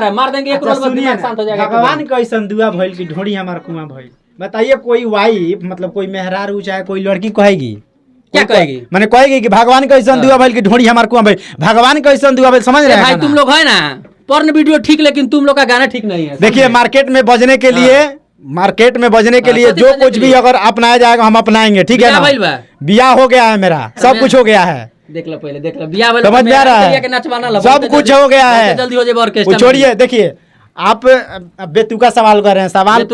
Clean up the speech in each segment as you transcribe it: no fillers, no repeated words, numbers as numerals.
मार देंगे एक रोज सुनिए, शांत हो जाएगा। भगवान कैसन दुआ भइल की ढोड़ी हमार कुआं भइल। बताइए कोई वाइफ मतलब कोई मेहरारू चाहे कोई लड़की कहेगी क्या कहेगी? मैंने कहेगी कि भगवान कैसन दुआ भइल की ढोड़ी हमार कुआं भइल। भगवान कैसन दुआ भइल समझ रहे हैं भाई तुम लोग है ना porn वीडियो ठीक लेकिन तुम लोग का गाना ठीक नहीं है। देखिए मार्केट में बजने के लिए जो कुछ भी अगर अपनाया जाएगा हम अपनाएंगे ठीक है ना। बियाह हो गया है मेरा सब कुछ हो गया है। देख लो पहले देख लो बियाह वाले समझ में आ रहा है सब कुछ हो गया है। जल्दी हो जाए छोड़िए देखिए आप बेतुका सवाल कर रहे हैं सवाल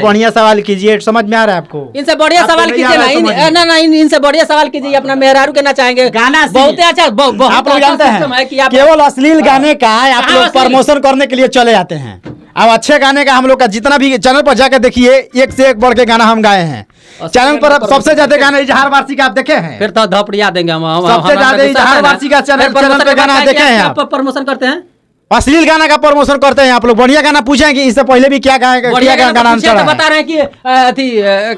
बढ़िया सवाल कीजिए समझ में आ रहा है आपको। इनसे बढ़िया सवाल कीजिए ना इनसे बढ़िया सवाल कीजिए अपना मेहरारू के ना चाहेंगे गाना बहुत अच्छा आप लोग जानते हैं केवल अश्लील गाने का आप लोग प्रमोशन करने के लिए चले जाते हैं। अब अच्छे गाने का हम लोग का जितना भी चैनल पर जाकर देखिए एक से एक बढ़ के गाना हम गाए हैं। चैनल पर सबसे ज्यादा गाना इजहार वारसी का आप देखे हैं फिर तो धपड़िया देंगे हम सबसे ज्यादा इजहार वारसी का चैनल पे गाना देखे हैं आप प्रमोशन करते हैं अश्लील गाना का प्रमोशन करते हैं आप लोग। बढ़िया गाना पूछेंगे इससे पहले भी क्या गाना बता रहे हैं कि अथी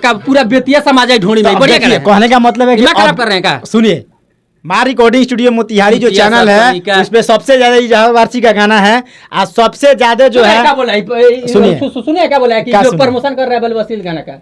का पूरा बेतिया समाज है ढूंढी में बढ़िया गाना कहने का मतलब है कि खराब कर रहे हैं। सुनिए माँ रिकॉर्डिंग स्टूडियो मोतिहारी जो चैनल है उसपे सबसे ज्यादा इजहार वारसी का गाना है और सबसे ज्यादा जो है सुनिए क्या बोला है कि जो प्रमोशन कर रहा है अश्लील गाना का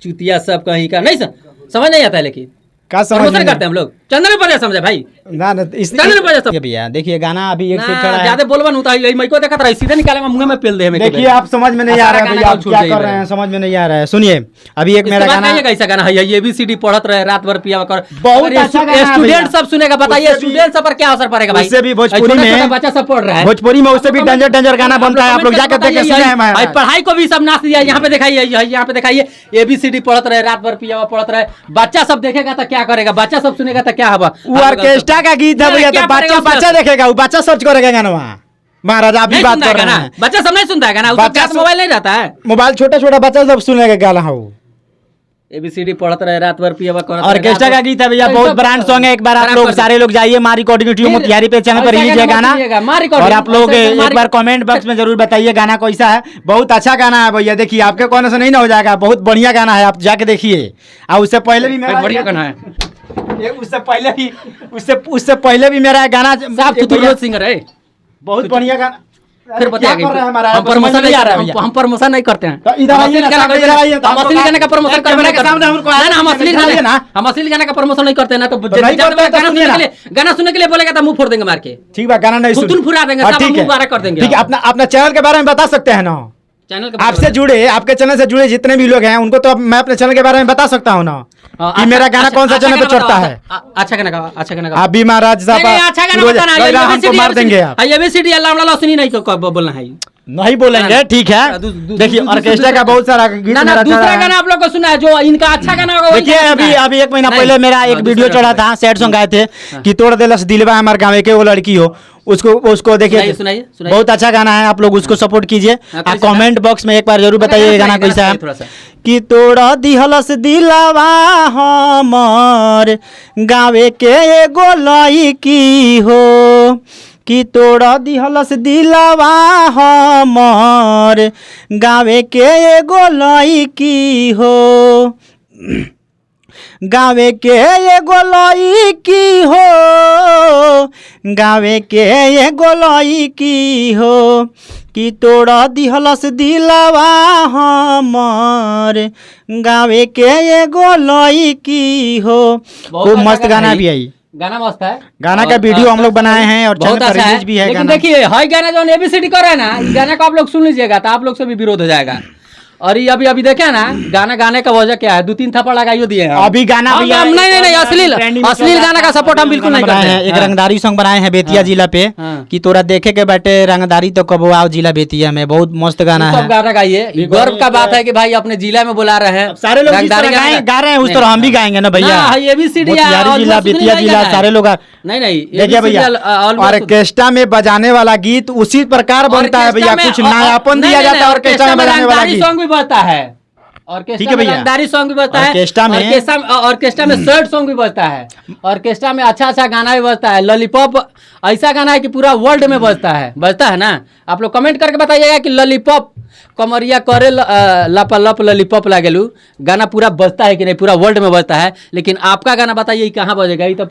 चुतिया सब कहीं का नहीं समझ नहीं आता है लेकिन प्रमोशन करते हैं हम लोग चंदन पर समझे भाई ना भैया देखिए गाना अभी एक से चढ़ा है ज्यादा बोलवा नहीं होता है मैं को देखा था सीधे निकालेगा मुंह में पेल दे हमें। देखिए आप समझ में नहीं आ रहा है आप क्या कर रहे हैं समझ में नहीं आ रहा है। सुनिए अभी एक मेरा गाना कैसा गाना है ये ABCD पढ़त रहे रात भर पिया कर बहुत अच्छा गाना है। स्टूडेंट सब सुनेगा बताइए स्टूडेंट सब पर क्या असर पड़ेगा भाई। उससे भी भोजपुरी में बच्चा सब पढ़ रहा है भोजपुरी में उससे भी डेंजर गाना बनता है आप लोग जाकर देख के सुने हैं। पढ़ाई को भी सब नाच दिया यहाँ पे दिखाइए यहाँ पे दिखाइए ABCD पढ़त रहे रात भर पिया पढ़त रहे बच्चा सब देखेगा तो क्या करेगा बच्चा सब सुनेगा तो क्या होगा। वो ऑर्केस्ट्रा का गीत है भैया तो बच्चा देखेगा वो बच्चा सर्च करेगा गाना महाराज आप भी बात कर रहे हैं बच्चा सब नहीं सुनता है गाना उसका मोबाइल नहीं रहता है मोबाइल छोटा बच्चा सब सुनेगा गाना हो ABCD पढ़त रहे रात भर पिया ऑर्केस्ट्रा का गीत है भैया बहुत ब्रांड सॉन्ग है। एक बार आप लोग सारे लोग जाइए माँ रिकॉर्डिंग स्टूडियो मोतिहारी पे चैनल पर रिलीज है गाना और आप लोग एक बार कमेंट बॉक्स में जरूर बताइए गाना कैसा है। बहुत अच्छा गाना है भैया देखिए आपके कहने से नहीं ना हो जाएगा बहुत बढ़िया गाना है आप जाके देखिए। और उससे पहले भी मेरा बढ़िया गाना है उससे पहले भी मेरा गाना सिंगर है बहुत बढ़िया गाना फिर बताइए हम प्रमोशन नहीं आ रहा है हम प्रमोशन नहीं करते हैं तो इधर आइए हम असली गाने का प्रमोशन करते हैं हम असली गाने का प्रमोशन नहीं करते ना तो गाना सुनने के लिए बोलेगा तो मुंह फोड़ देंगे मार के ठीक है गाना नहीं सुन फुरा देंगे मुंह बारा कर देंगे। ठीक है अपना चैनल के बारे में बता सकते हैं ना चैनल आपसे जुड़े आपके चैनल से जुड़े जितने भी लोग हैं उनको तो मैं अपने चैनल के बारे में बता सकता हूँ ना कि मेरा गाना कौन सा चैनल पे चढ़ता है। अच्छा गाना आप भी महाराज अच्छा गाना हमको मार देंगे आप ABCD अल्लाह सुनी नहीं तो बोलना है नहीं बोलेंगे ठीक है। देखिए ऑर्केस्ट्रा का बहुत सारा गीत दूसरा गाना आप लोग को सुना है जो इनका अच्छा गाना होगा। देखिए अभी एक महीना पहले मेरा एक वीडियो चढ़ा था सैड सॉन्ग गाए थे कि तोड़ दिलस दिलवा हमारे गाँव के वो लड़की हो उसको देखिए बहुत अच्छा गाना है आप लोग उसको सपोर्ट कीजिए। कमेंट बॉक्स में एक बार जरूर बताइए गाना कैसा है कि तोड़ा दिहलस दिलवा हमर गाँव के एगो लड़की हो कि तोड़ा दिहलस दिलवा हमर गाँव के एगो लड़की हो गाँव के एगो लड़की हो गाँव के एगो लड़की हो कि तोड़ा दिहलस दिलवा हमर गाँव के एगो लड़की हो। खूब मस्त गाना भी आई गाना मस्त है गाना का वीडियो हम लोग बनाए हैं और बहुत अच्छा रिलीज भी है। लेकिन देखिए हाई गाना जो ABCD कर रहा है ना इस गाने को आप लोग सुन लीजिएगा तो आप लोग से भी विरोध हो जाएगा। और ये अभी देखे ना गाना गाने का वजह क्या है 2-3 थप्पड़ लगाइयो दिए हैं अभी गाना नहीं अश्लील गाना का सपोर्ट हम बिल्कुल नहीं करते हैं। एक रंगदारी सॉन्ग बनाए हैं बेतिया जिला पे कि तोरा देखे के बैठे रंगदारी तो कब आओ जिला बेतिया में बहुत मस्त गाना है। सब गाना गाइए गर्व का बात है कि भाई अपने जिला में बुला रहे हैं सारे लोग गा रहे हैं उस तरह हम भी गाएंगे ना भैया ABCD जिला बेतिया जिला सारे लोग नहीं देखिए भैया ऑर्केस्ट्रा में बजाने वाला गीत उसी प्रकार बनता है भैया कुछ नयापन दिया जाता है ऑर्केस्ट्रा में बजाने वाला गीत सॉन्ग भी बजता है ऑर्केस्ट्रा में रंगदारी सॉन्ग भी बजता है ऑर्केस्ट्रा में सैड सॉन्ग भी बजता है ऑर्केस्ट्रा में अच्छा गाना भी बजता है। लॉलीपॉप ऐसा गाना है कि पूरा वर्ल्ड में बजता है ना। आप लोग कमेंट करके बताइएगा कि लॉलीपॉप कमरिया करे लप लप लॉलीपॉप लागेलू गाना पूरा बजता है कि नहीं पूरा वर्ल्ड में बजता है। लेकिन आपका गाना बताइए कहाँ बजेगा ये तो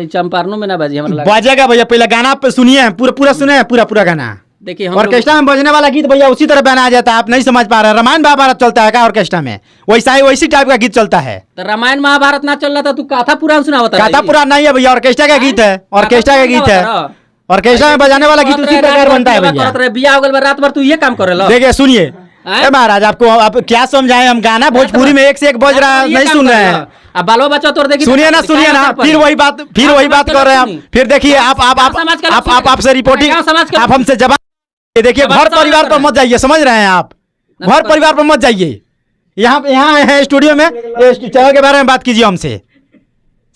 चंपारणों में ना बजे बजेगा भैया। पहले गाना पे सुनिए पूरा सुने पूरा गाना देखिए ऑर्केस्ट्रा में बजने वाला गीत भैया उसी तरह बनाया जाता है, आप नहीं समझ पा रहे हैं। रामायण महाभारत चलता है क्या ऑर्केस्ट्रा में? वैसा ही वैसी टाइप का गीत चलता है। तो रामायण महाभारत ना चल रहा था, तू कथा पुराण सुना होता? कथा पुराण नहीं है भैया, ऑर्केस्ट्रा का गीत है, ऑर्केस्ट्रा का गीत है। ऑर्केस्ट्रा में बजाने वाला गीत उसी प्रकार बनता है भैया। बिया हो गल रात भर तू ये काम करे लो। देखिए सुनिए महाराज, आपको आप क्या समझाएं हम? गाना भोजपुरी में एक से एक बज रहा है, नहीं सुन रहे हैं। अब बालो बच्चा तो देखिए, सुनिए ना फिर वही बात कर रहे हैं आप। फिर देखिए आप आपसे रिपोर्टिंग, आप हमसे जवाब देखिए। घर परिवार पर मत जाइए, समझ रहे हैं आप? घर परिवार पर मत जाइए। यहाँ है स्टूडियो में, चैनल के बारे में बात कीजिए हमसे,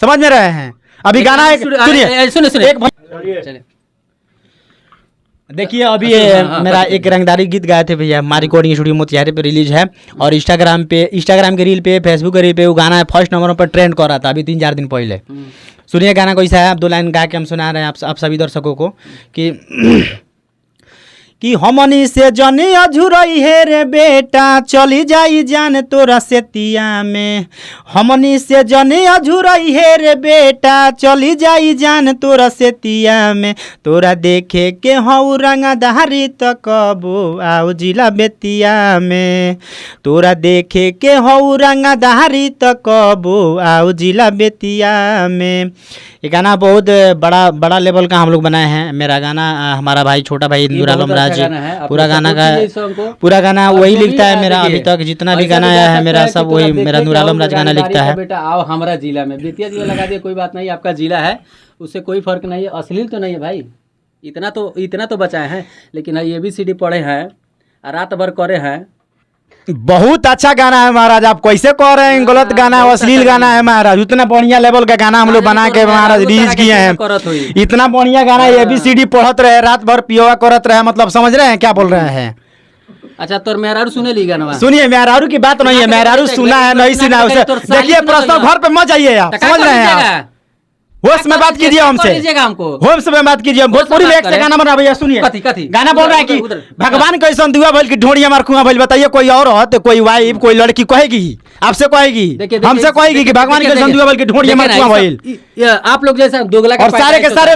समझ में रहे हैं? अभी गाना सुनिए, देखिए अभी मेरा एक रंगदारी गीत गाए थे भैया, हमारी रिकॉर्डिंग स्टूडियो मोतिहारी पे रिलीज है। और इंस्टाग्राम के रील पे, फेसबुक के रील पे वो गाना है फर्स्ट नंबर पर ट्रेंड कर रहा था अभी 3-4 दिन पहले। सुनिए गाना कैसा है, आप 2 लाइन गा के हम सुना रहे हैं आप सभी दर्शकों को कि हमनी से जनी अझुरई हे रे बेटा, चली जाई जान तोरा सेतिया में। हमनी से जनी अझुरई हे रे बेटा, चली जाई जान तोरा सेतिया में। तोरा देखे के हऊ रंगदारी त कबो आओ जिला बेतिया में। तोरा देखे के हऊ रंगदारी त कबो आओ जिला बेतिया में। ये गाना बहुत बड़ा लेवल का हम लोग बनाए हैं। मेरा गाना हमारा भाई छोटा भाई नूर आलम राज पूरा गाना वही लिखता है मेरा। अभी तक जितना भी गाना आया है मेरा सब वही मेरा नूर आलम राज गाना लिखता है। बेटा आओ हमारा जिला में, बेतिया जिला लगा दिए, कोई बात नहीं, आपका जिला है, उससे कोई फर्क नहीं है। अश्लील तो नहीं है भाई, इतना तो बचाए हैं। लेकिन ABCD पढ़े हैं, रात भर करे हैं। बहुत अच्छा गाना है महाराज, आप कैसे कह रहे हैं गलत गाना है, अश्लील गाना है महाराज? उतना बढ़िया लेवल का गाना हम लोग बना के महाराज रिलीज किए हैं। इतना बढ़िया गाना ABCD पढ़त रहे, रात भर पियोवा करत रहे, मतलब समझ रहे हैं क्या बोल रहे हैं? अच्छा तो मेहरारू सुने ली गाना? सुनिए, मेहरारू की बात नहीं है, मेहरारू सुना है नहीं सुना है उसे देखिए। प्रश्न घर पे मत जाइए, आप समझ रहे हैं? होश में बात कीजिए हमसे, होश में बात कीजिए। भोजपुरी में एक से गाना बना भैया, सुनिए गाना बोल रहा है कि भगवान कैसन दुआ भइल की ढोड़ी हमार खुआ भइल। बताइए कोई औरत, कोई वाइफ, कोई लड़की कहेगी, आपसे कहेगी, हमसे कहेगी कि भगवान कैसन दुआ भइल की ढोड़ी हमार खुआ भइल? आप लोग जैसा दोगला और सारे के सारे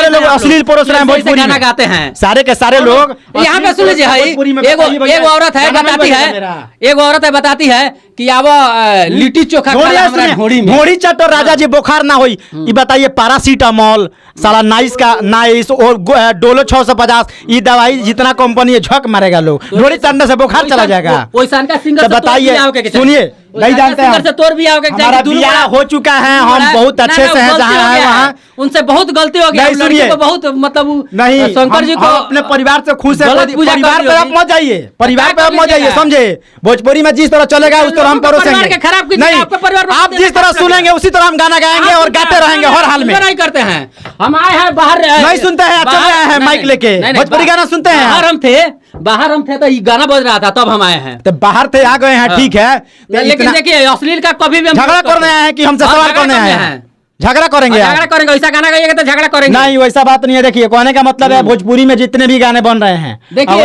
लोग अश्लील परोस रहे हैं, भोजपुरी गाना गाते हैं सारे के सारे लोग। यहाँ पे सुन लीजिए, एक औरत है बताती है कि अब लिट्टी चोखा घोड़ी चटो राजा जी बुखार ना होई। ये बताइए पैरासीटामोल साला नाइस और डोलो 650 ये दवाई जितना कंपनी है झक मारेगा लोग, घोड़ी चढ़ने से बुखार चला जाएगा। बताइए, सुनिए नहीं जानते हैं हमारा बियाह हो चुका है, हम बहुत अच्छे से हैं जहाँ है वहाँ। उनसे बहुत गलती हो गई, सुनिए बहुत मतलब नहीं, शंकर जी को अपने परिवार से खुश है। परिवार पे आप मत जाइए, परिवार पे आप मत जाइए, समझे? भोजपुरी में जिस तरह चलेगा उस तरह हम परोसेंगे। नहीं, आप जिस तरह सुनेंगे उसी तरह हम गाना गाएंगे और गाते रहेंगे हर हाल में। नहीं करते हैं, हम आए हैं बाहर नहीं सुनते हैं, चले आए हैं माइक लेके, भोजपुरी गाना सुनते हैं। बाहर हम थे तो ये गाना बज रहा था तब हम आए हैं, तो बाहर थे आ गए हैं, ठीक है। लेकिन देखिए अश्लील का कभी भी झगड़ा करने आए हैं कि हमसे सवाल करने आए हैं? झगड़ा करेंगे वैसा गाना गाइएगा तो झगड़ा करेंगे नहीं, वैसा बात नहीं है। देखिए कहने का मतलब है भोजपुरी में जितने भी गाने बन रहे हैं,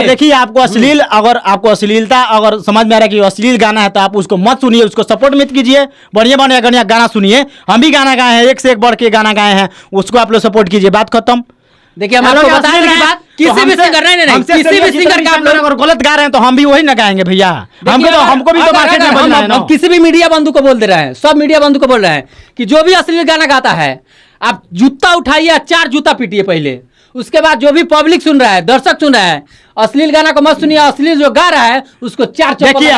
देखिए आपको अश्लील, अगर आपको अश्लीलता अगर समझ में आ रहा है कि अश्लील गाना है तो आप उसको मत सुनिए, उसको सपोर्ट मत कीजिए। बढ़िया गाना सुनिए, हम भी गाना गाए हैं, एक से एक बढ़ के गाना गाए हैं, उसको आप लोग सपोर्ट कीजिए। बात खत्म। देखिए हम आपको बता रहे हैं किसी भी सिंगर किसी भी सिंगर का आप लोग अगर गलत गा रहे हैं तो हम भी वही ना गाएंगे भैया। हमको भी तो मार्केट में बोलना है ना। हम किसी भी मीडिया बंधु को बोल दे रहे हैं, सब मीडिया बंधु को बोल रहे हैं कि जो भी अश्लील गाना गाता है आप जूता उठाइए, 4 जूता पीटिए पहले, उसके बाद जो भी पब्लिक सुन रहा है, दर्शक सुन रहा है, अश्लील गाना को मत सुनिए, अश्लील जो गा रहा है उसको 4 देखिए।